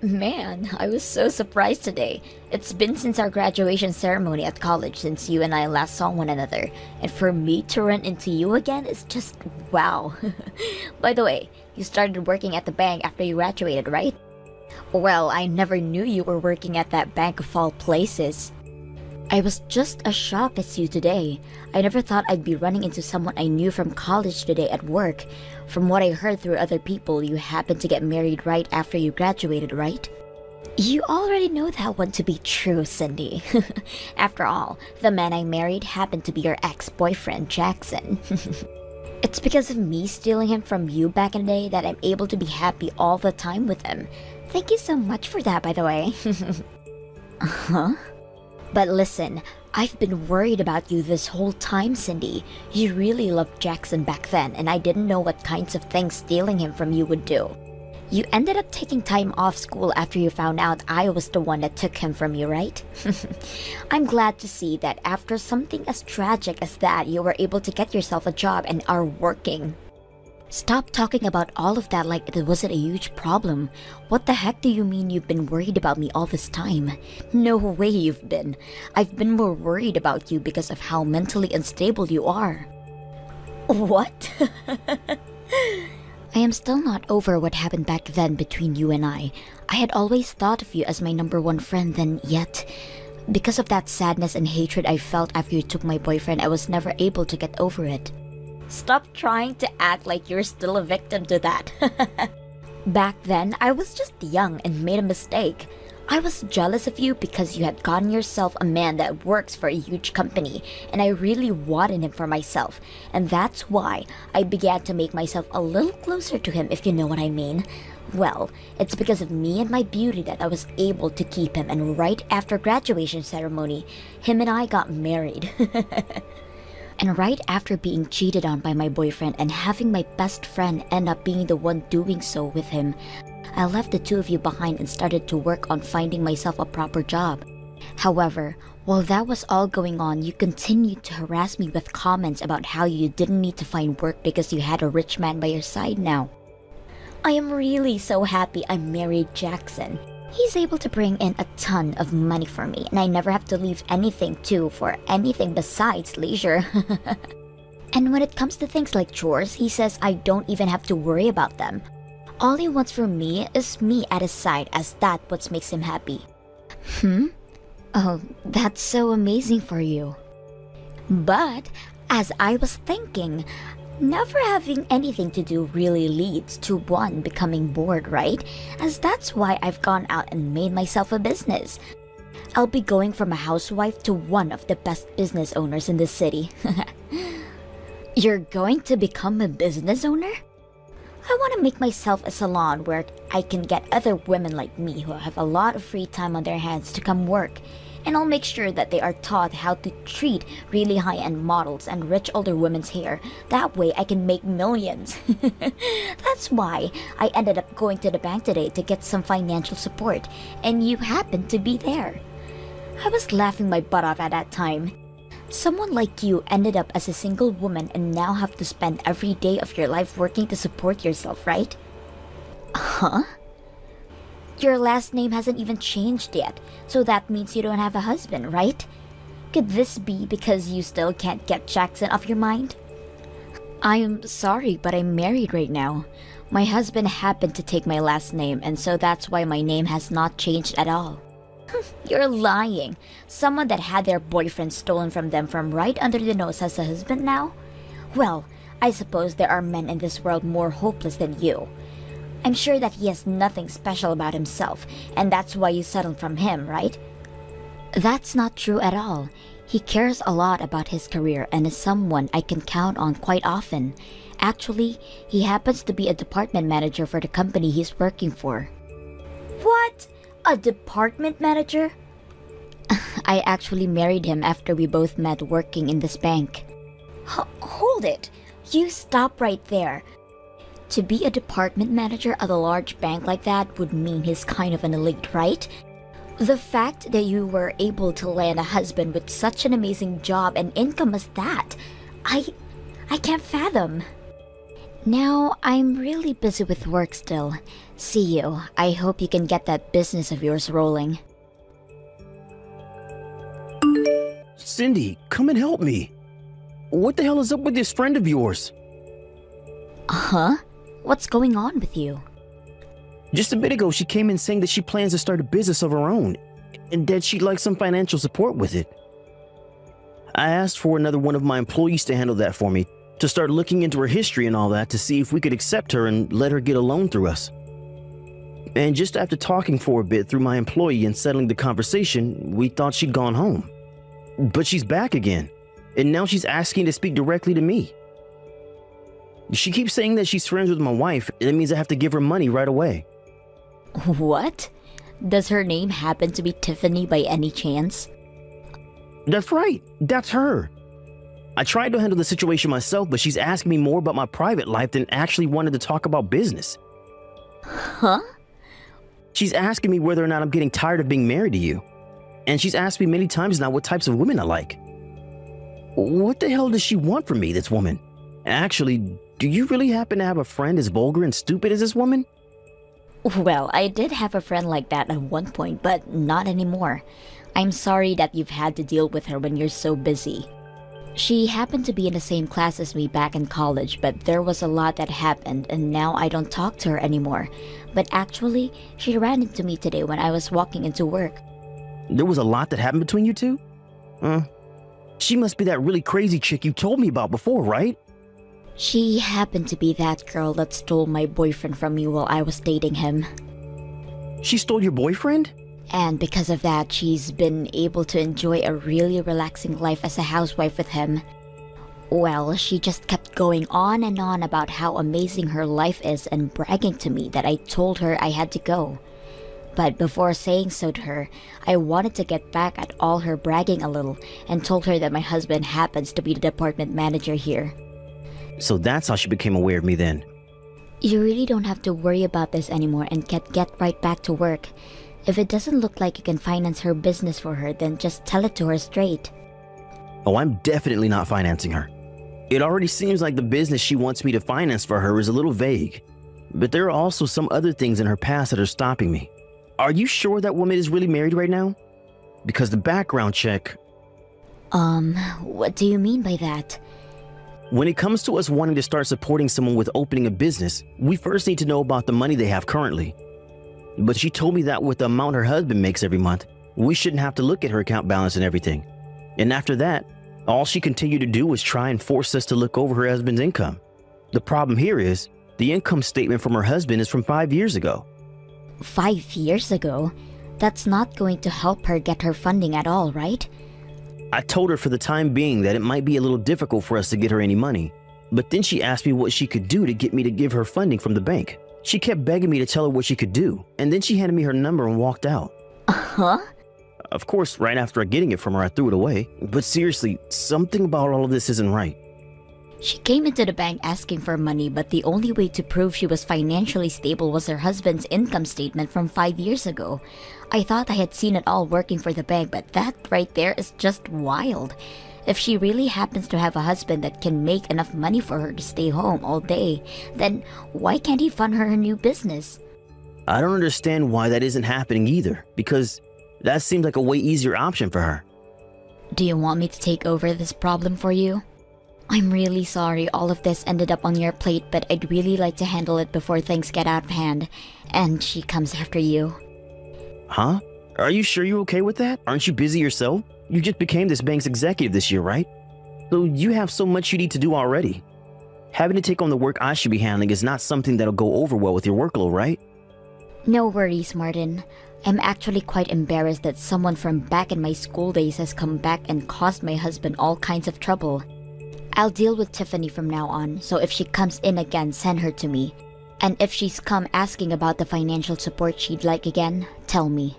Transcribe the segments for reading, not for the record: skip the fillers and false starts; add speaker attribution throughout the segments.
Speaker 1: Man, I was so surprised today. It's been since our graduation ceremony at college since you and I last saw one another, and for me to run into you again is just wow. By the way, you started working at the bank after you graduated, right? Well, I never knew you were working at that bank of all places. I was just as shocked as you today. I never thought I'd be running into someone I knew from college today at work. From what I heard through other people, you happened to get married right after you graduated, right? You already know that one to be true, Cindy. After all, the man I married happened to be your ex-boyfriend, Jackson. It's because of me stealing him from you back in the day that I'm able to be happy all the time with him. Thank you so much for that, by the way. Huh? But listen, I've been worried about you this whole time, Cindy. You really loved Jackson back then, and I didn't know what kinds of things stealing him from you would do. You ended up taking time off school after you found out I was the one that took him from you, right? I'm glad to see that after something as tragic as that, you were able to get yourself a job and are working. Stop talking about all of that like it wasn't a huge problem. What the heck do you mean you've been worried about me all this time? No way you've been. I've been more worried about you because of how mentally unstable you are. What? I am still not over what happened back then between you and I. I had always thought of you as my number one friend, then yet, because of that sadness and hatred I felt after you took my boyfriend, I was never able to get over it. Stop trying to act like you're still a victim to that. Back then, I was just young and made a mistake. I was jealous of you because you had gotten yourself a man that works for a huge company, and I really wanted him for myself. And that's why I began to make myself a little closer to him, if you know what I mean. Well, it's because of me and my beauty that I was able to keep him, and right after graduation ceremony, him and I got married. And right after being cheated on by my boyfriend and having my best friend end up being the one doing so with him, I left the two of you behind and started to work on finding myself a proper job. However, while that was all going on, you continued to harass me with comments about how you didn't need to find work because you had a rich man by your side now. I am really so happy I married Jackson. He's able to bring in a ton of money for me, and I never have to leave anything too for anything besides leisure. And when it comes to things like chores, he says I don't even have to worry about them. All he wants from me is me at his side, as that what makes him happy. Oh, that's so amazing for you. But, as I was thinking, never having anything to do really leads to one becoming bored, right? As that's why I've gone out and made myself a business. I'll be going from a housewife to one of the best business owners in the city. You're going to become a business owner? I want to make myself a salon where I can get other women like me who have a lot of free time on their hands to come work. And I'll make sure that they are taught how to treat really high-end models and rich older women's hair. That way I can make millions. That's why I ended up going to the bank today to get some financial support, and you happened to be there. I was laughing my butt off at that time. Someone like you ended up as a single woman and now have to spend every day of your life working to support yourself, right? Huh? Your last name hasn't even changed yet, so that means you don't have a husband, right? Could this be because you still can't get Jackson off your mind? I'm sorry, but I'm married right now. My husband happened to take my last name, and so that's why my name has not changed at all. You're lying. Someone that had their boyfriend stolen from them from right under the nose has a husband now? Well, I suppose there are men in this world more hopeless than you. I'm sure that he has nothing special about himself, and that's why you settled from him, right? That's not true at all. He cares a lot about his career and is someone I can count on quite often. Actually, he happens to be a department manager for the company he's working for. What? A department manager? I actually married him after we both met working in this bank. Hold it! You stop right there. To be a department manager at a large bank like that would mean he's kind of an elite, right? The fact that you were able to land a husband with such an amazing job and income as that, I can't fathom. Now, I'm really busy with work still. See you. I hope you can get that business of yours rolling.
Speaker 2: Cindy, come and help me. What the hell is up with this friend of yours?
Speaker 1: Huh? What's going on with you?
Speaker 2: Just a bit ago, she came in saying that she plans to start a business of her own and that she'd like some financial support with it. I asked for another one of my employees to handle that for me, to start looking into her history and all that to see if we could accept her and let her get a loan through us. And just after talking for a bit through my employee and settling the conversation, we thought she'd gone home. But she's back again, and now she's asking to speak directly to me. She keeps saying that she's friends with my wife, and it means I have to give her money right away.
Speaker 1: What? Does her name happen to be Tiffany by any chance?
Speaker 2: That's right, that's her. I tried to handle the situation myself, but she's asking me more about my private life than actually wanted to talk about business.
Speaker 1: Huh?
Speaker 2: She's asking me whether or not I'm getting tired of being married to you. And she's asked me many times now what types of women I like. What the hell does she want from me, this woman? Actually, do you really happen to have a friend as vulgar and stupid as this woman?
Speaker 1: Well, I did have a friend like that at one point, but not anymore. I'm sorry that you've had to deal with her when you're so busy. She happened to be in the same class as me back in college, but there was a lot that happened and now I don't talk to her anymore. But actually, she ran into me today when I was walking into work.
Speaker 2: There was a lot that happened between you two? She must be that really crazy chick you told me about before, right?
Speaker 1: She happened to be that girl that stole my boyfriend from me while I was dating him.
Speaker 2: She stole your boyfriend?
Speaker 1: And because of that, she's been able to enjoy a really relaxing life as a housewife with him. Well, she just kept going on and on about how amazing her life is and bragging to me that I told her I had to go. But before saying so to her, I wanted to get back at all her bragging a little and told her that my husband happens to be the department manager here.
Speaker 2: So that's how she became aware of me then.
Speaker 1: You really don't have to worry about this anymore and get right back to work. If it doesn't look like you can finance her business for her, then just tell it to her straight.
Speaker 2: Oh, I'm definitely not financing her. It already seems like the business she wants me to finance for her is a little vague. But there are also some other things in her past that are stopping me. Are you sure that woman is really married right now? Because the background check...
Speaker 1: What do you mean by that?
Speaker 2: When it comes to us wanting to start supporting someone with opening a business, we first need to know about the money they have currently. But she told me that with the amount her husband makes every month, we shouldn't have to look at her account balance and everything. And after that, all she continued to do was try and force us to look over her husband's income. The problem here is, the income statement from her husband is from 5 years ago.
Speaker 1: 5 years ago? That's not going to help her get her funding at all, right?
Speaker 2: I told her for the time being that it might be a little difficult for us to get her any money. But then she asked me what she could do to get me to give her funding from the bank. She kept begging me to tell her what she could do, and then she handed me her number and walked out.
Speaker 1: Huh?
Speaker 2: Of course, right after getting it from her, I threw it away. But seriously, something about all of this isn't right.
Speaker 1: She came into the bank asking for money, but the only way to prove she was financially stable was her husband's income statement from 5 years ago. I thought I had seen it all working for the bank, but that right there is just wild. If she really happens to have a husband that can make enough money for her to stay home all day, then why can't he fund her new business?
Speaker 2: I don't understand why that isn't happening either, because that seems like a way easier option for her.
Speaker 1: Do you want me to take over this problem for you? I'm really sorry all of this ended up on your plate, but I'd really like to handle it before things get out of hand, and she comes after you.
Speaker 2: Huh? Are you sure you're okay with that? Aren't you busy yourself? You just became this bank's executive this year, right? So you have so much you need to do already. Having to take on the work I should be handling is not something that'll go over well with your workload, right?
Speaker 1: No worries, Martin. I'm actually quite embarrassed that someone from back in my school days has come back and caused my husband all kinds of trouble. I'll deal with Tiffany from now on, so if she comes in again, send her to me. And if she's come asking about the financial support she'd like again, tell me.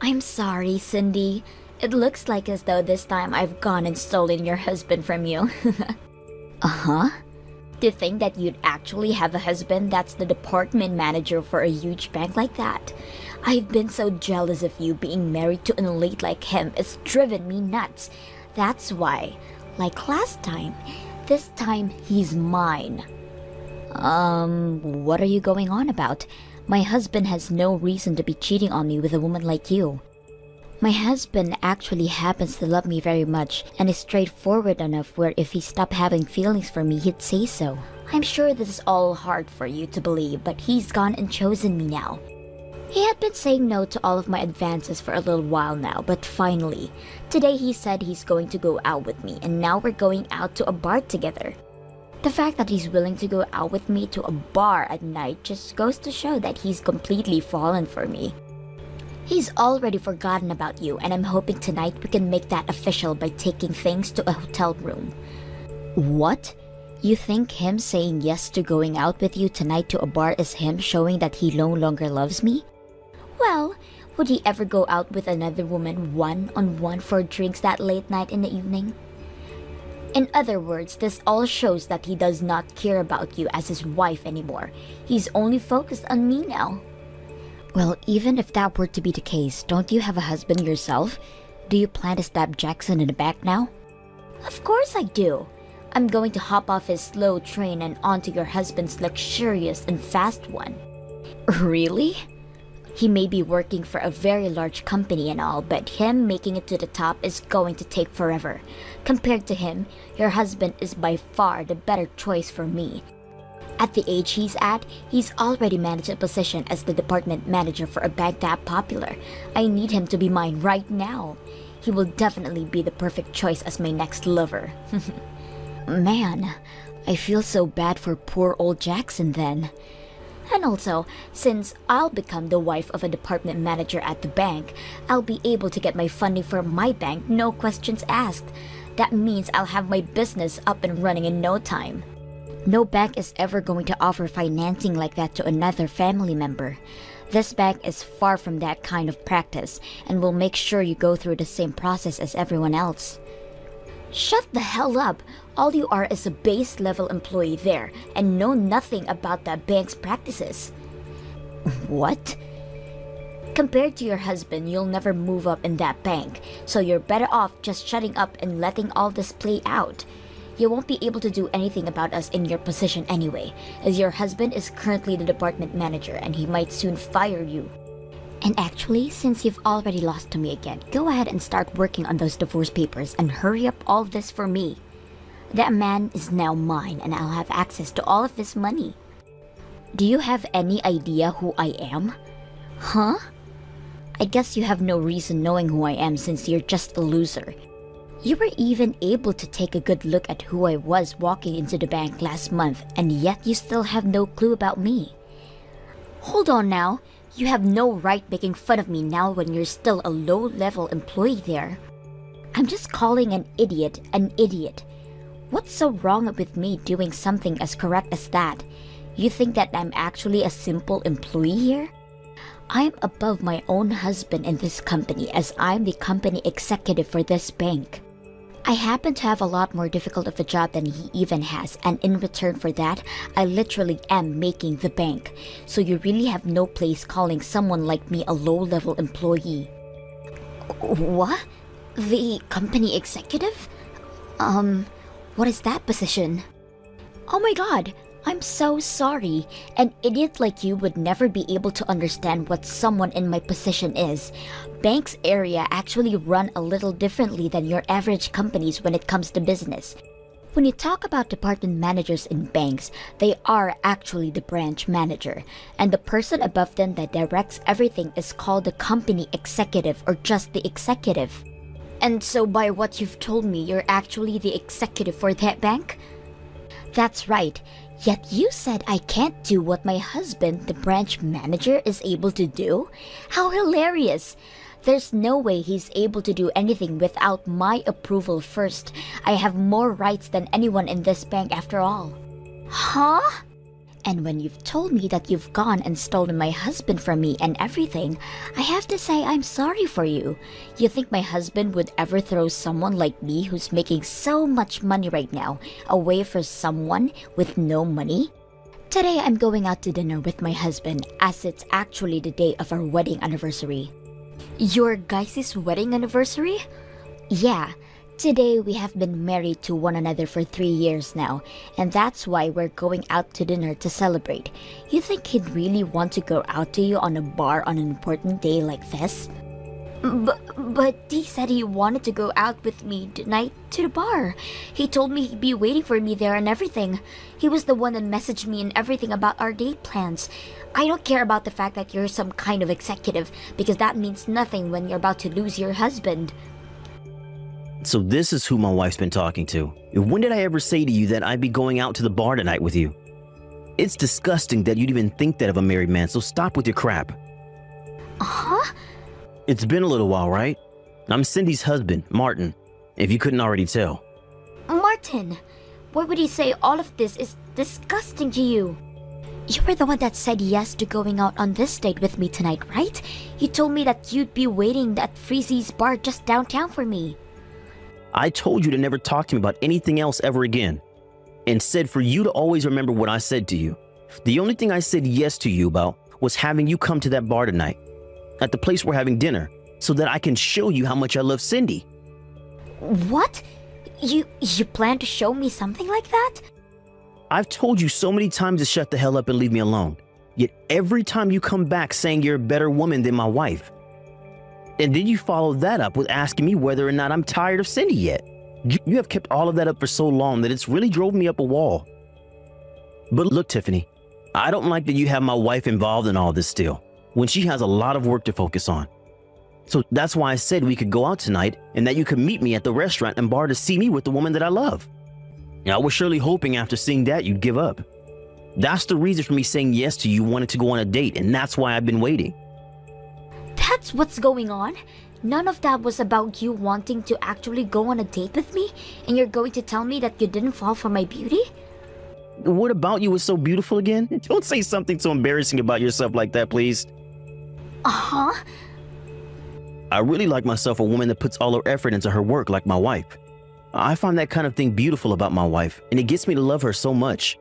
Speaker 1: I'm sorry, Cindy. It looks like as though this time I've gone and stolen your husband from you. Uh-huh? To think that you'd actually have a husband that's the department manager for a huge bank like that. I've been so jealous of you being married to an elite like him. It's driven me nuts. That's why, like last time. This time, he's mine. What are you going on about? My husband has no reason to be cheating on me with a woman like you. My husband actually happens to love me very much and is straightforward enough where if he stopped having feelings for me, he'd say so. I'm sure this is all hard for you to believe, but he's gone and chosen me now. He had been saying no to all of my advances for a little while now, but finally, today he said he's going to go out with me, and now we're going out to a bar together. The fact that he's willing to go out with me to a bar at night just goes to show that he's completely fallen for me. He's already forgotten about you, and I'm hoping tonight we can make that official by taking things to a hotel room. What? You think him saying yes to going out with you tonight to a bar is him showing that he no longer loves me? Well, would he ever go out with another woman one-on-one for drinks that late night in the evening? In other words, this all shows that he does not care about you as his wife anymore. He's only focused on me now. Well, even if that were to be the case, don't you have a husband yourself? Do you plan to stab Jackson in the back now? Of course I do. I'm going to hop off his slow train and onto your husband's luxurious and fast one. Really? He may be working for a very large company and all, but him making it to the top is going to take forever. Compared to him, your husband is by far the better choice for me. At the age he's at, he's already managed a position as the department manager for a bank that popular. I need him to be mine right now. He will definitely be the perfect choice as my next lover. Man, I feel so bad for poor old Jackson then. And also, since I'll become the wife of a department manager at the bank, I'll be able to get my funding for my bank, no questions asked. That means I'll have my business up and running in no time. No bank is ever going to offer financing like that to another family member. This bank is far from that kind of practice and will make sure you go through the same process as everyone else. Shut the hell up! All you are is a base-level employee there and know nothing about that bank's practices. What? Compared to your husband, you'll never move up in that bank, so you're better off just shutting up and letting all this play out. You won't be able to do anything about us in your position anyway, as your husband is currently the department manager and he might soon fire you. And actually, since you've already lost to me again, go ahead and start working on those divorce papers and hurry up all this for me. That man is now mine and I'll have access to all of his money. Do you have any idea who I am? Huh? I guess you have no reason knowing who I am since you're just a loser. You were even able to take a good look at who I was walking into the bank last month, and yet you still have no clue about me. Hold on now. You have no right making fun of me now when you're still a low-level employee there. I'm just calling an idiot an idiot. What's so wrong with me doing something as correct as that? You think that I'm actually a simple employee here? I'm above my own husband in this company as I'm the company executive for this bank. I happen to have a lot more difficult of a job than he even has, and in return for that, I literally am making the bank. So you really have no place calling someone like me a low-level employee. What? The company executive? What is that position? Oh my god, I'm so sorry. An idiot like you would never be able to understand what someone in my position is. Banks area actually run a little differently than your average companies when it comes to business. When you talk about department managers in banks, they are actually the branch manager, and the person above them that directs everything is called the company executive or just the executive. And so by what you've told me, you're actually the executive for that bank? That's right. Yet you said I can't do what my husband, the branch manager, is able to do? How hilarious! There's no way he's able to do anything without my approval first. I have more rights than anyone in this bank after all. Huh? And when you've told me that you've gone and stolen my husband from me and everything, I have to say I'm sorry for you. You think my husband would ever throw someone like me who's making so much money right now away for someone with no money? Today I'm going out to dinner with my husband as it's actually the day of our wedding anniversary. Your guys' wedding anniversary? Yeah. Today, we have been married to one another for 3 years now, and that's why we're going out to dinner to celebrate. You think he'd really want to go out to you on a bar on an important day like this? But he said he wanted to go out with me tonight to the bar. He told me he'd be waiting for me there and everything. He was the one that messaged me and everything about our date plans. I don't care about the fact that you're some kind of executive, because that means nothing when you're about to lose your husband.
Speaker 2: So this is who my wife's been talking to. When did I ever say to you that I'd be going out to the bar tonight with you? It's disgusting that you'd even think that of a married man, so stop with your crap.
Speaker 1: Huh?
Speaker 2: It's been a little while, right? I'm Cindy's husband, Martin, if you couldn't already tell.
Speaker 1: Martin, why would he say all of this is disgusting to you? You were the one that said yes to going out on this date with me tonight, right? You told me that you'd be waiting at Freezy's bar just downtown for me.
Speaker 2: I told you to never talk to me about anything else ever again, and said for you to always remember what I said to you. The only thing I said yes to you about was having you come to that bar tonight, at the place we're having dinner, so that I can show you how much I love Cindy.
Speaker 1: What? You plan to show me something like that?
Speaker 2: I've told you so many times to shut the hell up and leave me alone. Yet every time you come back saying you're a better woman than my wife. And then you follow that up with asking me whether or not I'm tired of Cindy yet. You have kept all of that up for so long that it's really drove me up a wall. But look, Tiffany, I don't like that you have my wife involved in all this still, when she has a lot of work to focus on. So that's why I said we could go out tonight and that you could meet me at the restaurant and bar to see me with the woman that I love. I was surely hoping after seeing that you'd give up. That's the reason for me saying yes to you wanting to go on a date, and that's why I've been waiting.
Speaker 1: That's what's going on? None of that was about you wanting to actually go on a date with me? And you're going to tell me that you didn't fall for my beauty?
Speaker 2: What about you was so beautiful again? Don't say something so embarrassing about yourself like that, please.
Speaker 1: Uh-huh.
Speaker 2: I really like myself a woman that puts all her effort into her work like my wife. I find that kind of thing beautiful about my wife, and it gets me to love her so much.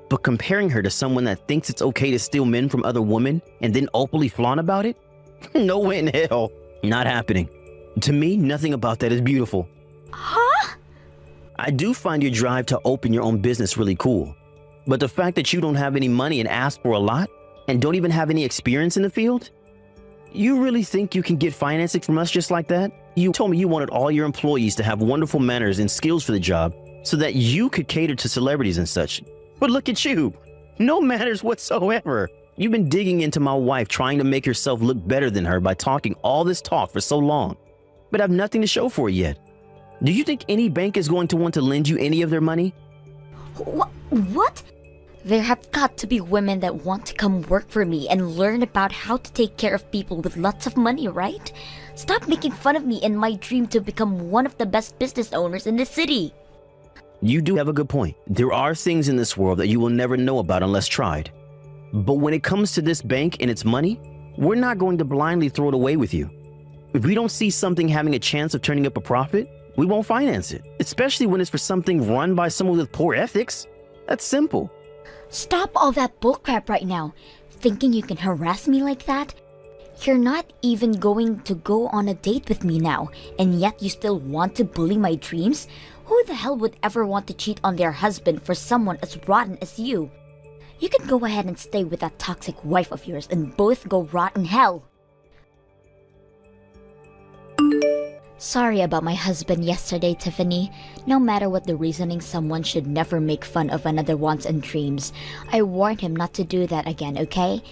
Speaker 2: But comparing her to someone that thinks it's okay to steal men from other women and then openly flaunt about it? No way in hell. Not happening. To me, nothing about that is beautiful.
Speaker 1: Huh?
Speaker 2: I do find your drive to open your own business really cool. But the fact that you don't have any money and ask for a lot, and don't even have any experience in the field? You really think you can get financing from us just like that? You told me you wanted all your employees to have wonderful manners and skills for the job so that you could cater to celebrities and such. But look at you. No manners whatsoever. You've been digging into my wife, trying to make yourself look better than her by talking all this talk for so long, but have nothing to show for it yet. Do you think any bank is going to want to lend you any of their money?
Speaker 1: What? There have got to be women that want to come work for me and learn about how to take care of people with lots of money, right? Stop making fun of me and my dream to become one of the best business owners in the city.
Speaker 2: You do have a good point. There are things in this world that you will never know about unless tried. But when it comes to this bank and its money, we're not going to blindly throw it away with you. If we don't see something having a chance of turning up a profit, we won't finance it, especially when it's for something run by someone with poor ethics. That's simple.
Speaker 1: Stop all that bullcrap right now. Thinking you can harass me like that? You're not even going to go on a date with me now, and yet you still want to bully my dreams? Who the hell would ever want to cheat on their husband for someone as rotten as you? You can go ahead and stay with that toxic wife of yours and both go rot in hell. Sorry about my husband yesterday, Tiffany. No matter what the reasoning, someone should never make fun of another wants and dreams. I warned him not to do that again, okay?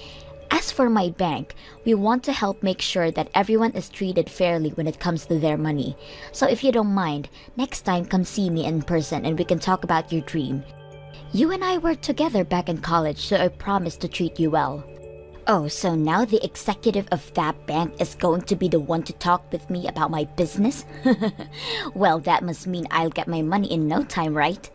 Speaker 1: As for my bank, we want to help make sure that everyone is treated fairly when it comes to their money. So if you don't mind, next time come see me in person and we can talk about your dream. You and I were together back in college, so I promise to treat you well. Oh, so now the executive of that bank is going to be the one to talk with me about my business? Well, that must mean I'll get my money in no time, right?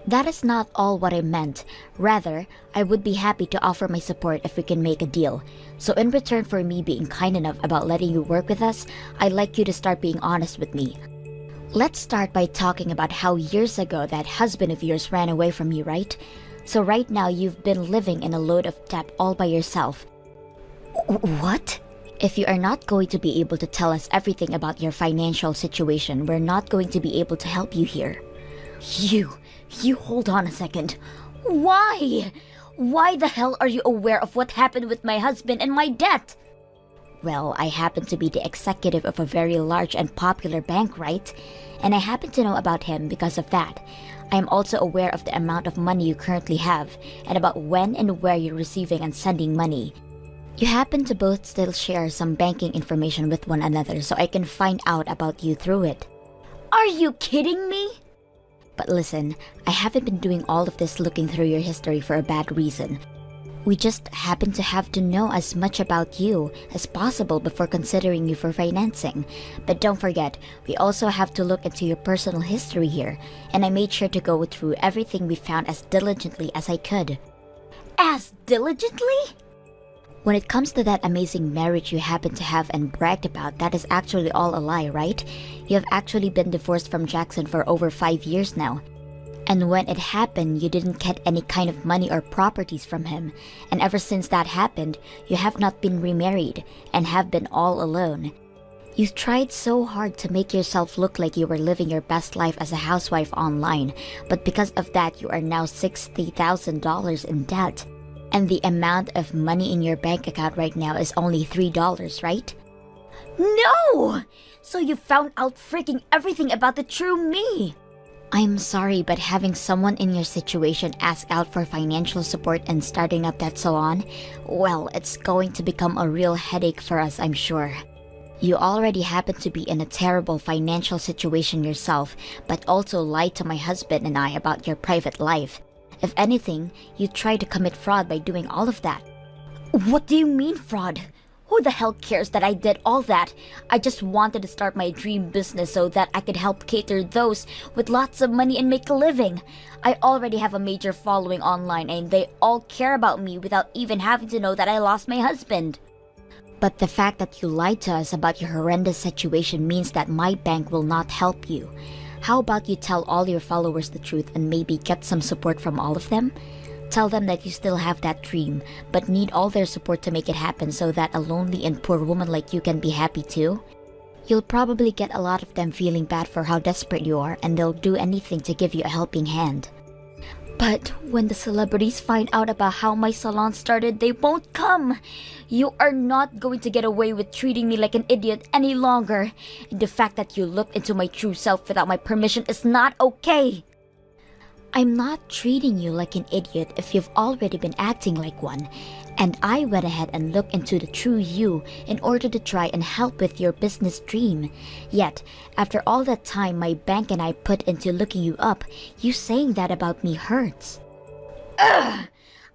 Speaker 1: That is not all what I meant. Rather, I would be happy to offer my support if we can make a deal. So in return for me being kind enough about letting you work with us, I'd like you to start being honest with me. Let's start by talking about how years ago that husband of yours ran away from you, right? So right now you've been living in a load of debt all by yourself. What? If you are not going to be able to tell us everything about your financial situation, we're not going to be able to help you here. You hold on a second. Why? Why the hell are you aware of what happened with my husband and my debt? Well, I happen to be the executive of a very large and popular bank, right? And I happen to know about him because of that. I am also aware of the amount of money you currently have, and about when and where you're receiving and sending money. You happen to both still share some banking information with one another, so I can find out about you through it. Are you kidding me? But listen, I haven't been doing all of this looking through your history for a bad reason. We just happen to have to know as much about you as possible before considering you for financing. But don't forget, we also have to look into your personal history here, and I made sure to go through everything we found as diligently as I could. As diligently? When it comes to that amazing marriage you happen to have and bragged about, that is actually all a lie, right? You have actually been divorced from Jackson for over 5 years now. And when it happened, you didn't get any kind of money or properties from him. And ever since that happened, you have not been remarried and have been all alone. You tried so hard to make yourself look like you were living your best life as a housewife online, but because of that, you are now $60,000 in debt. And the amount of money in your bank account right now is only $3, right? No! So you found out freaking everything about the true me! I'm sorry, but having someone in your situation ask out for financial support and starting up that salon, well, it's going to become a real headache for us, I'm sure. You already happen to be in a terrible financial situation yourself, but also lied to my husband and I about your private life. If anything, you tried to commit fraud by doing all of that. What do you mean fraud? Who the hell cares that I did all that? I just wanted to start my dream business so that I could help cater those with lots of money and make a living. I already have a major following online and they all care about me without even having to know that I lost my husband. But the fact that you lied to us about your horrendous situation means that my bank will not help you. How about you tell all your followers the truth and maybe get some support from all of them? Tell them that you still have that dream, but need all their support to make it happen so that a lonely and poor woman like you can be happy too. You'll probably get a lot of them feeling bad for how desperate you are, and they'll do anything to give you a helping hand. But when the celebrities find out about how my salon started, they won't come. You are not going to get away with treating me like an idiot any longer. And the fact that you looked into my true self without my permission is not okay. I'm not treating you like an idiot if you've already been acting like one. And I went ahead and looked into the true you in order to try and help with your business dream. Yet, after all that time my bank and I put into looking you up, you saying that about me hurts. Ugh!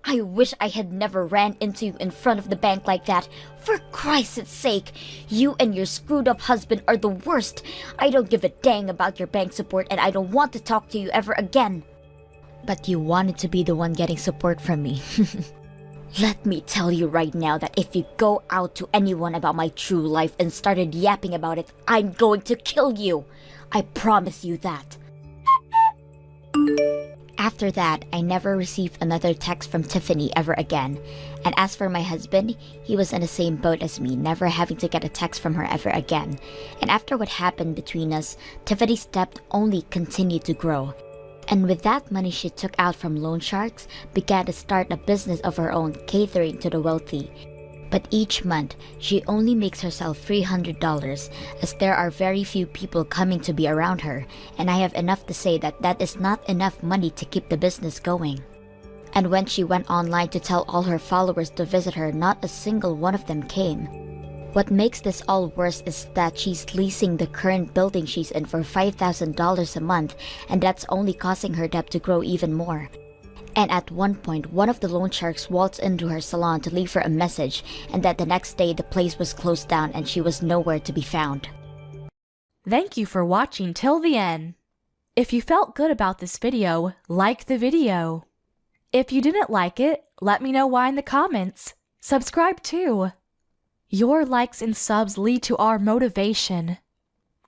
Speaker 1: I wish I had never ran into you in front of the bank like that. For Christ's sake, you and your screwed up husband are the worst. I don't give a dang about your bank support and I don't want to talk to you ever again. But you wanted to be the one getting support from me. Let me tell you right now that if you go out to anyone about my true life and started yapping about it, I'm going to kill you. I promise you that. After that, I never received another text from Tiffany ever again. And as for my husband, he was in the same boat as me, never having to get a text from her ever again. And after what happened between us, Tiffany's debt only continued to grow. And with that money she took out from loan sharks, began to start a business of her own catering to the wealthy. But each month, she only makes herself $300 as there are very few people coming to be around her, and I have enough to say that that is not enough money to keep the business going. And when she went online to tell all her followers to visit her, not a single one of them came. What makes this all worse is that she's leasing the current building she's in for $5,000 a month, and that's only causing her debt to grow even more. And at one point, one of the loan sharks waltzed into her salon to leave her a message, and that the next day the place was closed down and she was nowhere to be found.
Speaker 3: Thank you for watching till the end. If you felt good about this video, like the video. If you didn't like it, let me know why in the comments. Subscribe too. Your likes and subs lead to our motivation.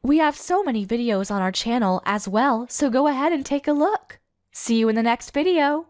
Speaker 3: We have so many videos on our channel as well, so go ahead and take a look. See you in the next video.